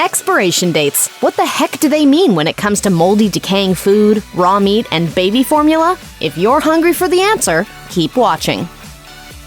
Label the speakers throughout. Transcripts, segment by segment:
Speaker 1: Expiration dates. What the heck do they mean when it comes to moldy, decaying food, raw meat, and baby formula? If you're hungry for the answer, keep watching.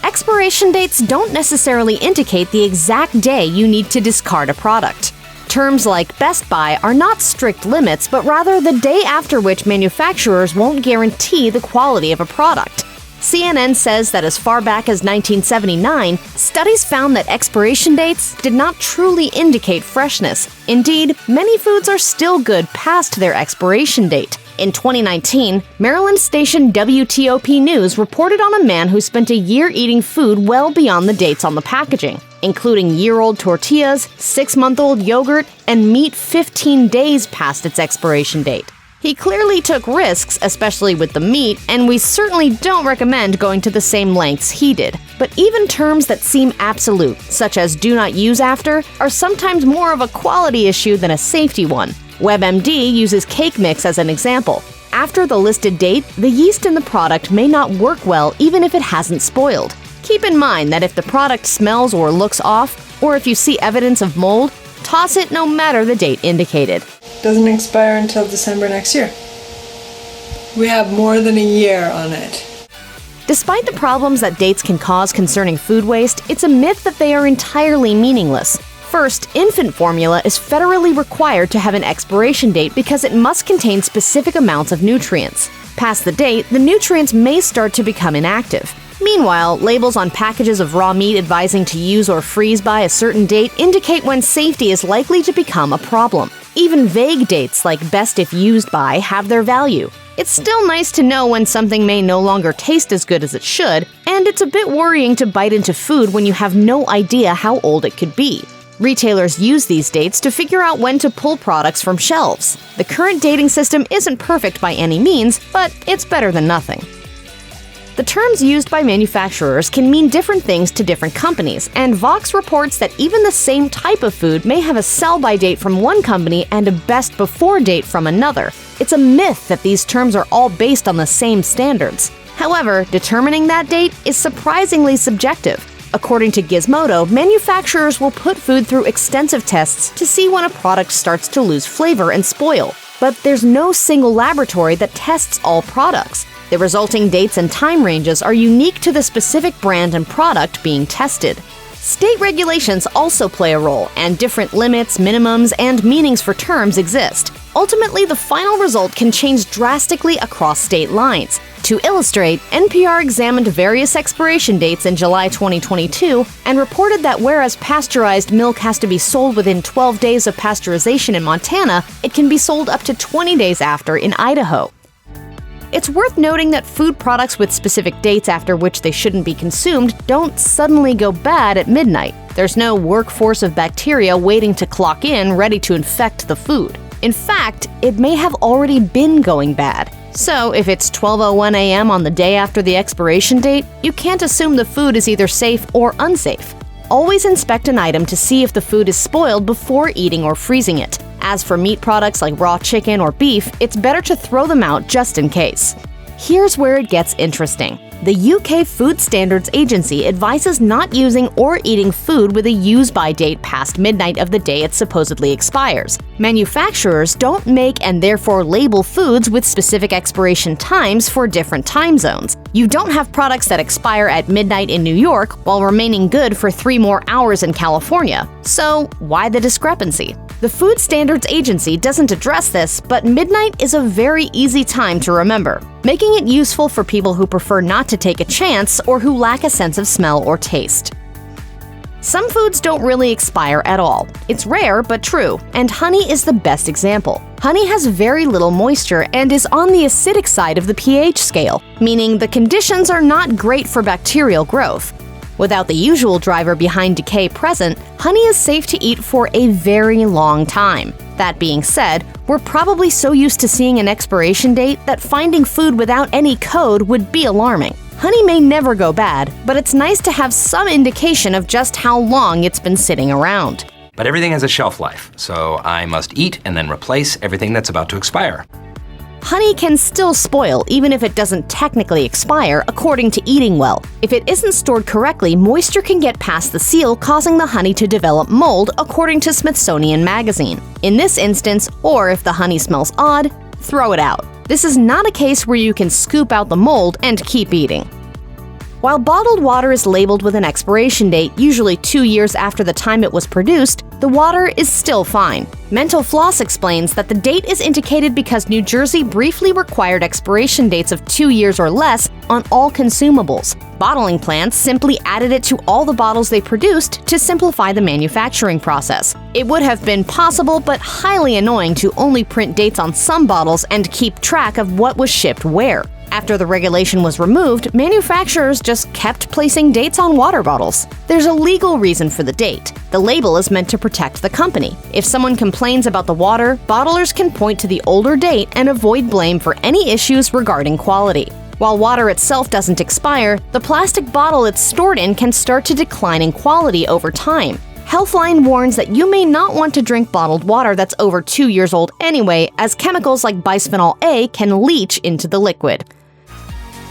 Speaker 1: Expiration dates don't necessarily indicate the exact day you need to discard a product. Terms like best by are not strict limits, but rather the day after which manufacturers won't guarantee the quality of a product. CNN says that as far back as 1979, studies found that expiration dates did not truly indicate freshness. Indeed, many foods are still good past their expiration date. In 2019, Maryland station WTOP News reported on a man who spent a year eating food well beyond the dates on the packaging, including year-old tortillas, 6-month-old yogurt, and meat 15 days past its expiration date. He clearly took risks, especially with the meat, and we certainly don't recommend going to the same lengths he did. But even terms that seem absolute, such as do not use after, are sometimes more of a quality issue than a safety one. WebMD uses cake mix as an example. After the listed date, the yeast in the product may not work well even if it hasn't spoiled. Keep in mind that if the product smells or looks off, or if you see evidence of mold, toss it no matter the date indicated.
Speaker 2: Doesn't expire until December next year. We have more than a year on it.
Speaker 1: Despite the problems that dates can cause concerning food waste, it's a myth that they are entirely meaningless. First, infant formula is federally required to have an expiration date because it must contain specific amounts of nutrients. Past the date, the nutrients may start to become inactive. Meanwhile, labels on packages of raw meat advising to use or freeze by a certain date indicate when safety is likely to become a problem. Even vague dates like best if used by have their value. It's still nice to know when something may no longer taste as good as it should, and it's a bit worrying to bite into food when you have no idea how old it could be. Retailers use these dates to figure out when to pull products from shelves. The current dating system isn't perfect by any means, but it's better than nothing. The terms used by manufacturers can mean different things to different companies, and Vox reports that even the same type of food may have a sell-by date from one company and a best before date from another. It's a myth that these terms are all based on the same standards. However, determining that date is surprisingly subjective. According to Gizmodo, manufacturers will put food through extensive tests to see when a product starts to lose flavor and spoil. But there's no single laboratory that tests all products. The resulting dates and time ranges are unique to the specific brand and product being tested. State regulations also play a role, and different limits, minimums, and meanings for terms exist. Ultimately, the final result can change drastically across state lines. To illustrate, NPR examined various expiration dates in July 2022 and reported that whereas pasteurized milk has to be sold within 12 days of pasteurization in Montana, it can be sold up to 20 days after in Idaho. It's worth noting that food products with specific dates after which they shouldn't be consumed don't suddenly go bad at midnight. There's no workforce of bacteria waiting to clock in, ready to infect the food. In fact, it may have already been going bad. So, if it's 12:01 a.m. on the day after the expiration date, you can't assume the food is either safe or unsafe. Always inspect an item to see if the food is spoiled before eating or freezing it. As for meat products like raw chicken or beef, it's better to throw them out just in case. Here's where it gets interesting. The UK Food Standards Agency advises not using or eating food with a use-by date past midnight of the day it supposedly expires. Manufacturers don't make and therefore label foods with specific expiration times for different time zones. You don't have products that expire at midnight in New York while remaining good for 3 more hours in California. So, why the discrepancy? The Food Standards Agency doesn't address this, but midnight is a very easy time to remember, making it useful for people who prefer not to take a chance or who lack a sense of smell or taste. Some foods don't really expire at all. It's rare but true, and honey is the best example. Honey has very little moisture and is on the acidic side of the pH scale, meaning the conditions are not great for bacterial growth. Without the usual driver behind decay present, honey is safe to eat for a very long time. That being said, we're probably so used to seeing an expiration date that finding food without any code would be alarming. Honey may never go bad, but it's nice to have some indication of just how long it's been sitting around.
Speaker 3: But everything has a shelf life, so I must eat and then replace everything that's about to expire.
Speaker 1: Honey can still spoil even if it doesn't technically expire according to Eating Well. If it isn't stored correctly, moisture can get past the seal, causing the honey to develop mold, according to Smithsonian Magazine. In this instance, or if the honey smells odd, throw it out. This is not a case where you can scoop out the mold and keep eating. While bottled water is labeled with an expiration date, usually 2 years after the time it was produced, the water is still fine. Mental Floss explains that the date is indicated because New Jersey briefly required expiration dates of 2 years or less on all consumables. Bottling plants simply added it to all the bottles they produced to simplify the manufacturing process. It would have been possible but highly annoying to only print dates on some bottles and keep track of what was shipped where. After the regulation was removed, manufacturers just kept placing dates on water bottles. There's a legal reason for the date. The label is meant to protect the company. If someone complains about the water, bottlers can point to the older date and avoid blame for any issues regarding quality. While water itself doesn't expire, the plastic bottle it's stored in can start to decline in quality over time. Healthline warns that you may not want to drink bottled water that's over 2 years old anyway, as chemicals like bisphenol A can leach into the liquid.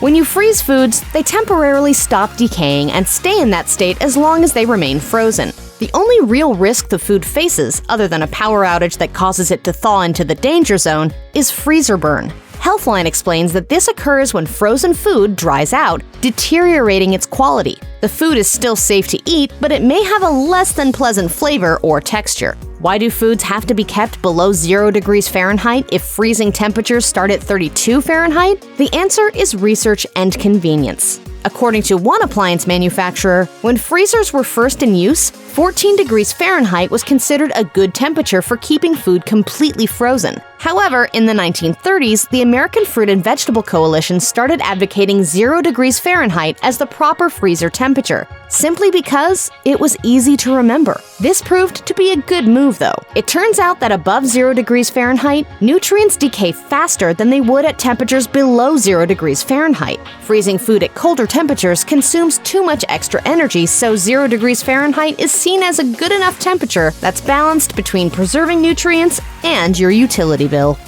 Speaker 1: When you freeze foods, they temporarily stop decaying and stay in that state as long as they remain frozen. The only real risk the food faces, other than a power outage that causes it to thaw into the danger zone, is freezer burn. Healthline explains that this occurs when frozen food dries out, deteriorating its quality. The food is still safe to eat, but it may have a less than pleasant flavor or texture. Why do foods have to be kept below 0 degrees Fahrenheit if freezing temperatures start at 32 Fahrenheit? The answer is research and convenience. According to one appliance manufacturer, when freezers were first in use, 14 degrees Fahrenheit was considered a good temperature for keeping food completely frozen. However, in the 1930s, the American Fruit and Vegetable Coalition started advocating 0 degrees Fahrenheit as the proper freezer temperature, simply because it was easy to remember. This proved to be a good move, though. It turns out that above 0 degrees Fahrenheit, nutrients decay faster than they would at temperatures below 0 degrees Fahrenheit. Freezing food at colder temperatures consumes too much extra energy, so 0 degrees Fahrenheit is seen as a good enough temperature that's balanced between preserving nutrients and your utility bill.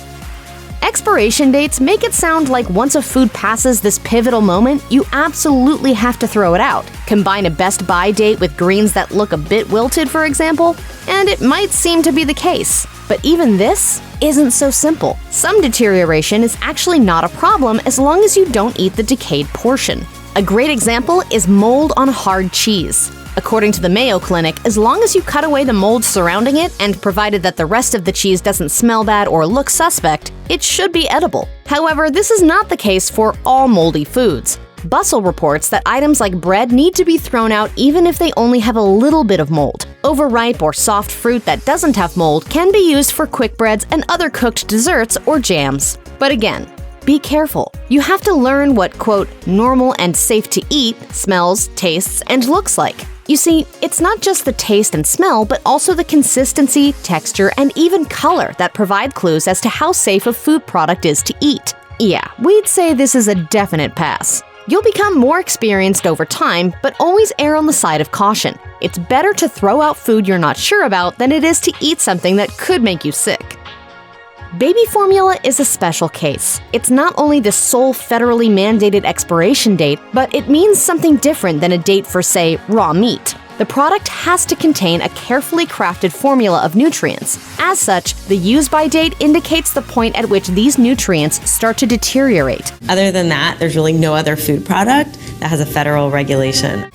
Speaker 1: Expiration dates make it sound like once a food passes this pivotal moment, you absolutely have to throw it out. Combine a best buy date with greens that look a bit wilted, for example, and it might seem to be the case. But even this isn't so simple. Some deterioration is actually not a problem as long as you don't eat the decayed portion. A great example is mold on hard cheese. According to the Mayo Clinic, as long as you cut away the mold surrounding it, and provided that the rest of the cheese doesn't smell bad or look suspect, it should be edible. However, this is not the case for all moldy foods. Bustle reports that items like bread need to be thrown out even if they only have a little bit of mold. Overripe or soft fruit that doesn't have mold can be used for quick breads and other cooked desserts or jams. But again, be careful. You have to learn what, quote, normal and safe to eat smells, tastes, and looks like. You see, it's not just the taste and smell, but also the consistency, texture, and even color that provide clues as to how safe a food product is to eat. Yeah, we'd say this is a definite pass. You'll become more experienced over time, but always err on the side of caution. It's better to throw out food you're not sure about than it is to eat something that could make you sick. Baby formula is a special case. It's not only the sole federally mandated expiration date, but it means something different than a date for, say, raw meat. The product has to contain a carefully crafted formula of nutrients. As such, the use-by date indicates the point at which these nutrients start to deteriorate.
Speaker 3: Other than that, there's really no other food product that has a federal regulation.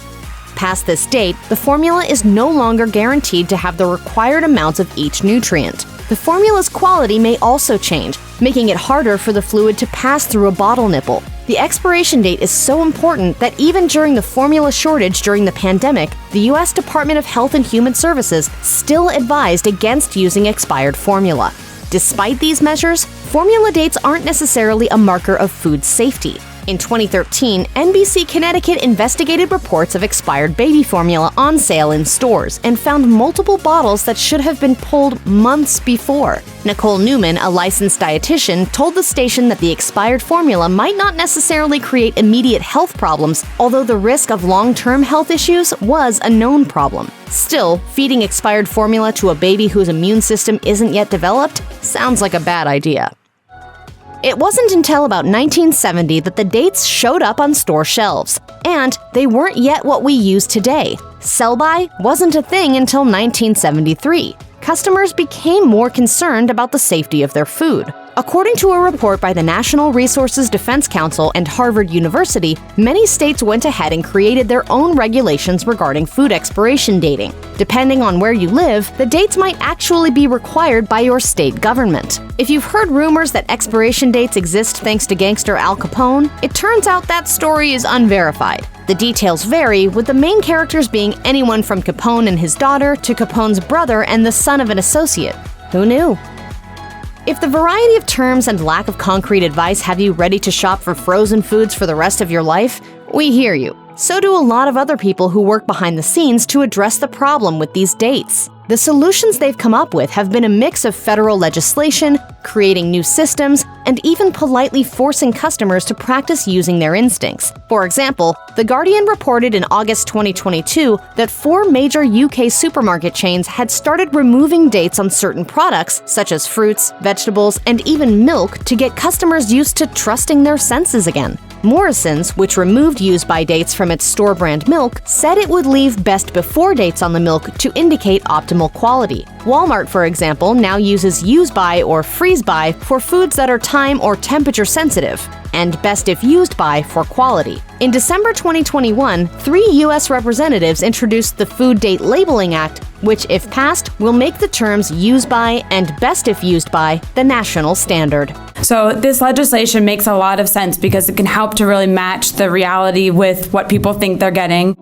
Speaker 1: Past this date, the formula is no longer guaranteed to have the required amounts of each nutrient. The formula's quality may also change, making it harder for the fluid to pass through a bottle nipple. The expiration date is so important that even during the formula shortage during the pandemic, the U.S. Department of Health and Human Services still advised against using expired formula. Despite these measures, formula dates aren't necessarily a marker of food safety. In 2013, NBC Connecticut investigated reports of expired baby formula on sale in stores and found multiple bottles that should have been pulled months before. Nicole Newman, a licensed dietitian, told the station that the expired formula might not necessarily create immediate health problems, although the risk of long-term health issues was a known problem. Still, feeding expired formula to a baby whose immune system isn't yet developed sounds like a bad idea. It wasn't until about 1970 that the dates showed up on store shelves, and they weren't yet what we use today. Sell-by wasn't a thing until 1973. Customers became more concerned about the safety of their food. According to a report by the National Resources Defense Council and Harvard University, many states went ahead and created their own regulations regarding food expiration dating. Depending on where you live, the dates might actually be required by your state government. If you've heard rumors that expiration dates exist thanks to gangster Al Capone, it turns out that story is unverified. The details vary, with the main characters being anyone from Capone and his daughter to Capone's brother and the son of an associate. Who knew? If the variety of terms and lack of concrete advice have you ready to shop for frozen foods for the rest of your life, we hear you. So do a lot of other people who work behind the scenes to address the problem with these dates. The solutions they've come up with have been a mix of federal legislation, creating new systems, and even politely forcing customers to practice using their instincts. For example, The Guardian reported in August 2022 that 4 major UK supermarket chains had started removing dates on certain products, such as fruits, vegetables, and even milk, to get customers used to trusting their senses again. Morrison's, which removed use-by dates from its store brand milk, said it would leave best before dates on the milk to indicate optimal quality. Walmart, for example, now uses use-by or freeze-by for foods that are time or temperature sensitive, and best if used by for quality. In December 2021, 3 U.S. representatives introduced the Food Date Labeling Act, which, if passed, will make the terms use by and best if used by the national standard.
Speaker 4: So this legislation makes a lot of sense because it can help to really match the reality with what people think they're getting.